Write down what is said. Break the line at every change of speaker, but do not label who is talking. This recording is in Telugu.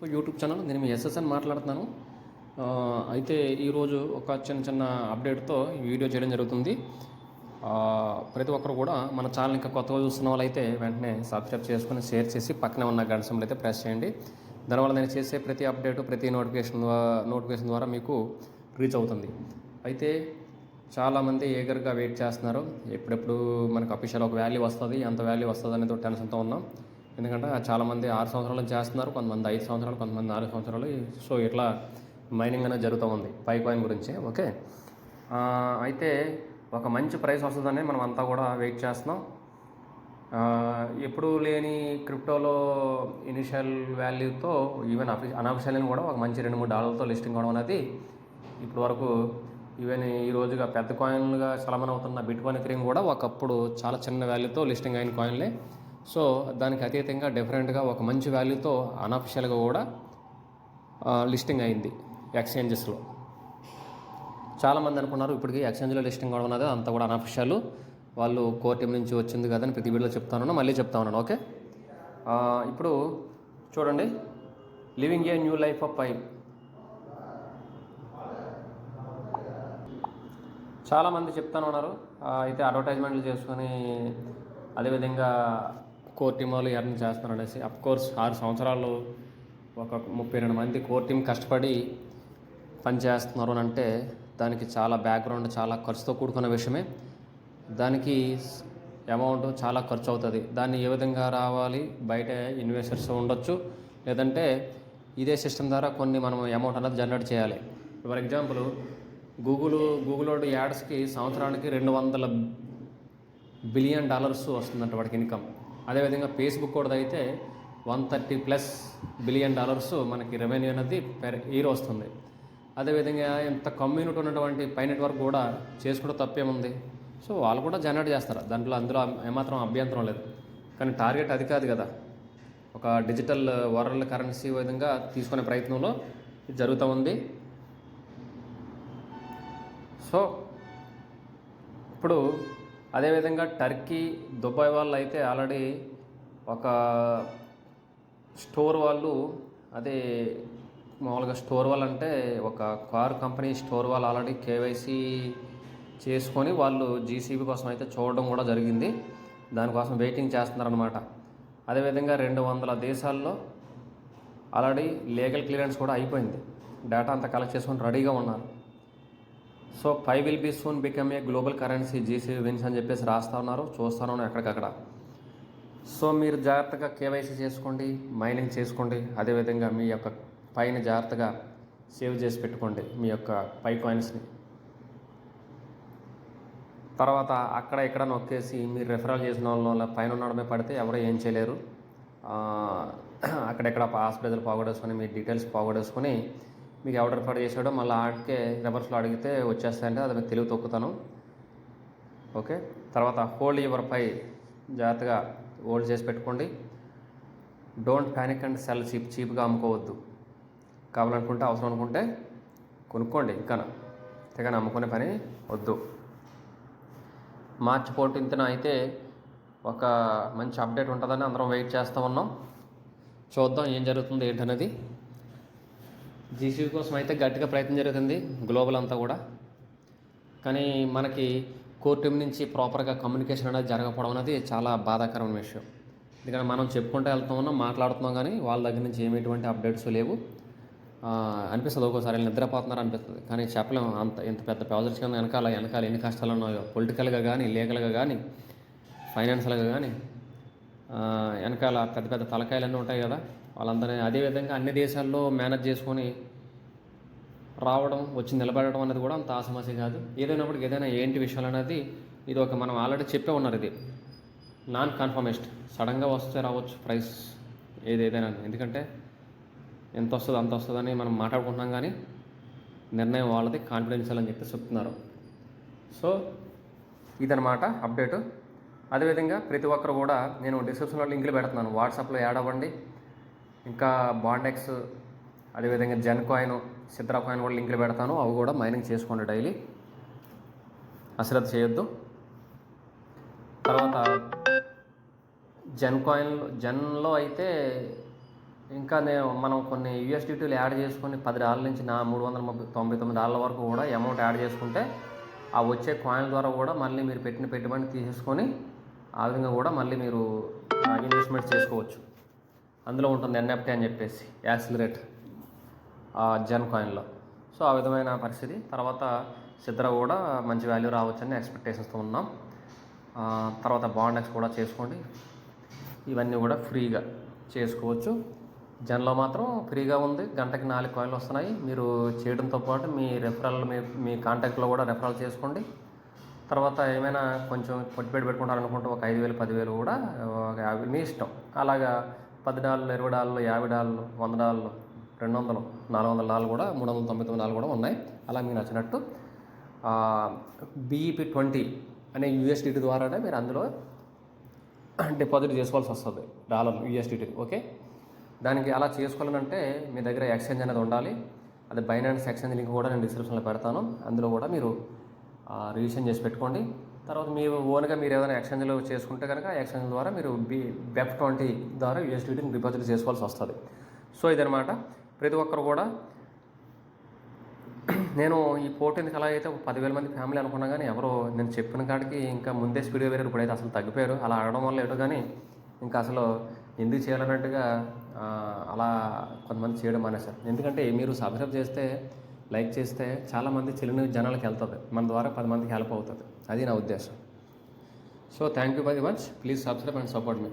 YouTube channel. నేను మీ ఎస్ఎస్ఎన్ మాట్లాడుతున్నాను. అయితే ఈరోజు ఒక చిన్న అప్డేట్తో ఈ వీడియో చేయడం జరుగుతుంది. ప్రతి ఒక్కరు కూడా మన ఛానల్ ఇంకా కొత్తగా చూస్తున్న వాళ్ళైతే వెంటనే సబ్స్క్రైబ్ చేసుకుని షేర్ చేసి పక్కనే ఉన్న గంట సింబల్ అయితే ప్రెస్ చేయండి. దానివల్ల నేను చేసే ప్రతి అప్డేటు ప్రతి నోటిఫికేషన్ ద్వారా మీకు రీచ్ అవుతుంది. అయితే చాలామంది ఏగర్గా వెయిట్ చేస్తున్నారు. ఎప్పుడెప్పుడు మనకు అఫీషియల్ ఒక వాల్యూ వస్తుంది, ఎంత వాల్యూ వస్తుంది అనేది టెన్షన్తో ఉన్నాం. ఎందుకంటే చాలామంది 6 సంవత్సరాలు చేస్తున్నారు, కొంతమంది 5 సంవత్సరాలు, కొంతమంది 4 సంవత్సరాలు. సో ఇట్లా మైనింగ్ అనేది జరుగుతూ ఉంది పై కాయిన్ గురించి. ఓకే, అయితే ఒక మంచి ప్రైస్ వస్తుందని మనం అంతా కూడా వెయిట్ చేస్తున్నాం. ఎప్పుడు లేని క్రిప్టోలో ఇనిషియల్ వాల్యూతో ఈవెన్ అనఫిషియల్ కూడా ఒక మంచి $2-3 లిస్టింగ్ అవడం అనేది ఇప్పటి వరకు ఈవెన్ ఈ రోజుగా పెద్ద కాయిన్లుగా చలమన్ అవుతున్న బిట్ కాయిన్ ఎథీరియం కూడా ఒకప్పుడు చాలా చిన్న వాల్యూతో లిస్టింగ్ అయిన కాయిన్లే. సో దానికి అతీతంగా డిఫరెంట్గా ఒక మంచి వాల్యూతో అనఫిషియల్గా కూడా లిస్టింగ్ అయింది ఎక్స్చేంజెస్లో. చాలామంది అనుకున్నారు ఇప్పటికీ ఎక్స్చేంజ్లో లిస్టింగ్ అవడం అనేది అంతా కూడా అనఫిషియల్, వాళ్ళు కోర్ టీం నుంచి వచ్చింది కదా అని ప్రతి వీడియోలో చెప్తాను, మళ్ళీ చెప్తా ఉన్నాను. ఓకే, ఇప్పుడు చూడండి, living a new life of pi. చాలామంది చెప్తాను ఉన్నారు, అయితే అడ్వర్టైజ్మెంట్లు చేసుకొని అదేవిధంగా కోర్ టీం వాళ్ళు ఎర్న్ చేస్తున్నారు అనేసి. అఫ్కోర్స్ 6 సంవత్సరాలు ఒక 32 మంది కోర్ టీం కష్టపడి పనిచేస్తున్నారు అని అంటే దానికి చాలా బ్యాక్గ్రౌండ్, చాలా ఖర్చుతో కూడుకున్న విషయమే. దానికి అమౌంట్ చాలా ఖర్చు అవుతుంది. దాన్ని ఏ విధంగా రావాలి, బయట ఇన్వెస్టర్స్ ఉండొచ్చు, లేదంటే ఇదే సిస్టమ్ ద్వారా కొన్ని మనం అమౌంట్ అనేది జనరేట్ చేయాలి. ఫర్ ఎగ్జాంపుల్ గూగుల్ యాడ్స్కి సంవత్సరానికి $200 బిలియన్ వస్తుందంట వాడికి ఇన్కమ్. అదేవిధంగా ఫేస్బుక్ కూడా అయితే $130+ బిలియన్ మనకి రెవెన్యూ అనేది పెర్ ఇయర్ వస్తుంది. అదేవిధంగా ఇంత కమ్యూనిటీ ఉన్నటువంటి పై నెట్వర్క్ కూడా చేసుకుంటే తప్పేముంది. సో వాళ్ళు కూడా జనరేట్ చేస్తారు, అందులో ఏమాత్రం అభ్యంతరం లేదు. కానీ టార్గెట్ అది కాదు కదా. ఒక డిజిటల్ వరల్డ్ కరెన్సీ విధంగా తీసుకునే ప్రయత్నంలో జరుగుతూ ఉంది. సో ఇప్పుడు అదేవిధంగా టర్కీ, దుబాయ్ వాళ్ళు అయితే ఆల్రెడీ ఒక స్టోర్ వాళ్ళు, అదే మామూలుగా స్టోర్ వాళ్ళు అంటే ఒక కార్ కంపెనీ స్టోర్ వాళ్ళు ఆల్రెడీ కేవైసీ చేసుకొని వాళ్ళు జీసీబీ కోసం అయితే చూడడం కూడా జరిగింది. దానికోసం వెయిటింగ్ చేస్తున్నారనమాట. అదేవిధంగా 200 దేశాల్లో ఆల్రెడీ లీగల్ క్లియరెన్స్ కూడా అయిపోయింది. డేటా అంతా కలెక్ట్ చేసుకొని రెడీగా ఉన్నారు. So Pi will be soon become a global currency GCV wins అని చెప్పేసి రాస్తా ఉన్నారు, చూస్తూ ఉన్నాను ఎక్కడికక్కడ. సో మీరు జాగ్రత్తగా కేవైసీ చేసుకోండి, మైనింగ్ చేసుకోండి. అదేవిధంగా మీ యొక్క పైన జాగ్రత్తగా సేవ్ చేసి పెట్టుకోండి మీ యొక్క పై కాయిన్స్ని. తర్వాత అక్కడ ఇక్కడ నొక్కేసి మీరు రెఫరల్ చేసిన వాళ్ళ పైన ఉండడమే పడితే ఎవరో ఏం చేయలేరు. అక్కడెక్కడ హాస్పిటల్ పోగొడేసుకొని మీ డీటెయిల్స్ పోగొడేసుకొని మీకు ఎవరు రెఫర్ చేసాడో మళ్ళీ ఆడికే రివర్స్లో అడిగితే వచ్చేస్తాయంటే అది తెలివి తొక్కుతాను. ఓకే, తర్వాత హోల్డ్ యువర్ పై జాగ్రత్తగా హోల్డ్ చేసి పెట్టుకోండి. డోంట్ ప్యానిక్ అండ్ సెల్ చీప్గా అమ్ముకోవద్దు. కావాలనుకుంటే అవసరం అనుకుంటే కొనుక్కోండి, ఇంకా తెగని అమ్ముకునే పని వద్దు. మార్చి 14న అయితే ఒక మంచి అప్డేట్ ఉంటుందని అందరం వెయిట్ చేస్తూ ఉన్నాం. చూద్దాం ఏం జరుగుతుంది ఏంటనేది. జీసీబీ కోసం అయితే గట్టిగా ప్రయత్నం జరుగుతుంది గ్లోబల్ అంతా కూడా. కానీ మనకి కోర్ టీం నుంచి ప్రాపర్గా కమ్యూనికేషన్ అనేది జరగకపోవడం అనేది చాలా బాధాకరమైన విషయం. ఎందుకంటే మనం చెప్పుకుంటూ వెళ్తూ ఉన్నాం, మాట్లాడుతున్నాం, కానీ వాళ్ళ దగ్గర నుంచి ఎటువంటి అప్డేట్స్ లేవు. అనిపిస్తుంది ఒక్కోసారి నిద్రపోతున్నారు అనిపిస్తుంది, కానీ చెప్పలేము. ఇంత పెద్ద ప్రాజెక్ట్స్ కింద వెనకాల ఎన్ని కష్టాలు ఉన్నాయో, పొలిటికల్గా కానీ, లీగల్గా కానీ, ఫైనాన్షియల్గా కానీ వెనకాల పెద్ద తలకాయలన్నీ ఉంటాయి కదా వాళ్ళందరినీ. అదేవిధంగా అన్ని దేశాల్లో మేనేజ్ చేసుకొని రావడం, వచ్చి నిలబడడం అనేది కూడా అంత సమస్య కాదు. ఏదైనప్పటికీ ఏదైనా ఏంటి విషయాలు అనేది ఇది ఒక మనం ఆల్రెడీ చెప్పే ఉన్నారు, ఇది నాన్ కన్ఫర్మేస్ట్. సడన్గా వస్తే రావచ్చు ప్రైస్ ఏదైనా, ఎందుకంటే ఎంత వస్తుంది అంత వస్తుందని మనం మాట్లాడుకుంటున్నాం, కానీ నిర్ణయం వాళ్ళది, కాన్ఫిడెన్షియల్ అని చెప్పి చెప్తున్నారు. సో ఇదనమాట అప్డేటు. అదేవిధంగా ప్రతి ఒక్కరు కూడా నేను డిస్క్రిప్షన్లో లింకులు పెడుతున్నాను, వాట్సాప్లో యాడ్ అవ్వండి. ఇంకా బాండెక్స్, అదేవిధంగా జెన్ కాయిన్, సిద్రా కాయిన్ కూడా లింకులు పెడతాను, అవి కూడా మైనింగ్ చేసుకోండి డైలీ, అశ్రద్ధ చేయొద్దు. తర్వాత జెన్లో అయితే ఇంకా మనం కొన్ని యూఎస్డిటీలు యాడ్ చేసుకొని $10 నుంచి $399 వరకు కూడా అమౌంట్ యాడ్ చేసుకుంటే ఆ వచ్చే కాయిన్ ద్వారా కూడా మళ్ళీ మీరు పెట్టిన పెట్టుబడిని తీసేసుకొని ఆ విధంగా కూడా మళ్ళీ మీరు ఇన్వెస్ట్మెంట్ చేసుకోవచ్చు. అందులో ఉంటుంది ఎన్ఎఫ్టీ అని చెప్పేసి యాక్సిలరేట్ జెన్ కాయిన్లో. సో ఆ విధమైన పరిస్థితి. తర్వాత సిద్ర కూడా మంచి వాల్యూ రావచ్చని ఎక్స్పెక్టేషన్స్తో ఉన్నాం. తర్వాత బాండెక్స్ కూడా చేసుకోండి. ఇవన్నీ కూడా ఫ్రీగా చేసుకోవచ్చు. జన్లో మాత్రం ఫ్రీగా ఉంది. గంటకి 4 కాయిన్లు వస్తున్నాయి. మీరు చేయడంతో పాటు మీ రెఫరల్ మీ కాంటాక్ట్లో కూడా రెఫరల్ చేసుకోండి. తర్వాత ఏమైనా కొంచెం పెట్టుబడి పెట్టుకుంటారనుకుంటే ఒక 5,000 10,000 కూడా మీ ఇష్టం. అలాగా $10 $20 $50 $100 $200 $400 కూడా $399 కూడా ఉన్నాయి. అలా మీకు నచ్చినట్టు BEP20 అనే యూఎస్డిటీ ద్వారానే మీరు అందులో డిపాజిట్ చేసుకోవాల్సి వస్తుంది $USDT. ఓకే, దానికి అలా చేసుకోవాలంటే మీ దగ్గర ఎక్స్చేంజ్ అనేది ఉండాలి. అది బైనాన్స్ ఎక్స్చేంజ్ లింక్ కూడా నేను డిస్క్రిప్షన్లో పెడతాను. అందులో కూడా మీరు రిజిస్ట్రేషన్ చేసి పెట్టుకోండి. తర్వాత మీరు ఓన్గా మీరు ఏదైనా ఎక్స్చేంజ్లో చేసుకుంటే కనుక ఎక్స్చేంజ్ ద్వారా మీరు BEP20 ద్వారా USDTని డిపాజిట్ చేసుకోవాల్సి వస్తుంది. సో ఇదనమాట. ప్రతి ఒక్కరు కూడా నేను ఈ పోటీకి అలా అయితే 10,000 మంది ఫ్యామిలీ అనుకున్నా కానీ ఎవరో నేను చెప్పిన కాడికి ఇంకా ముందే స్పీడ్గా వేరే ఇప్పుడైతే అసలు తగ్గిపోయారు. అలా ఆడడం వల్ల ఏటో కానీ ఇంకా అసలు ఎందుకు చేయాలన్నట్టుగా అలా కొంతమంది చేయడం మానేశారు. ఎందుకంటే మీరు సబ్స్క్రైబ్ చేస్తే లైక్ చేస్తే చాలామంది తెలియని జనాలకు వెళ్తుంది. మన ద్వారా 10 మందికి హెల్ప్ అవుతుంది. అది నా ఉద్దేశం. So thank you very much. Please subscribe and support me.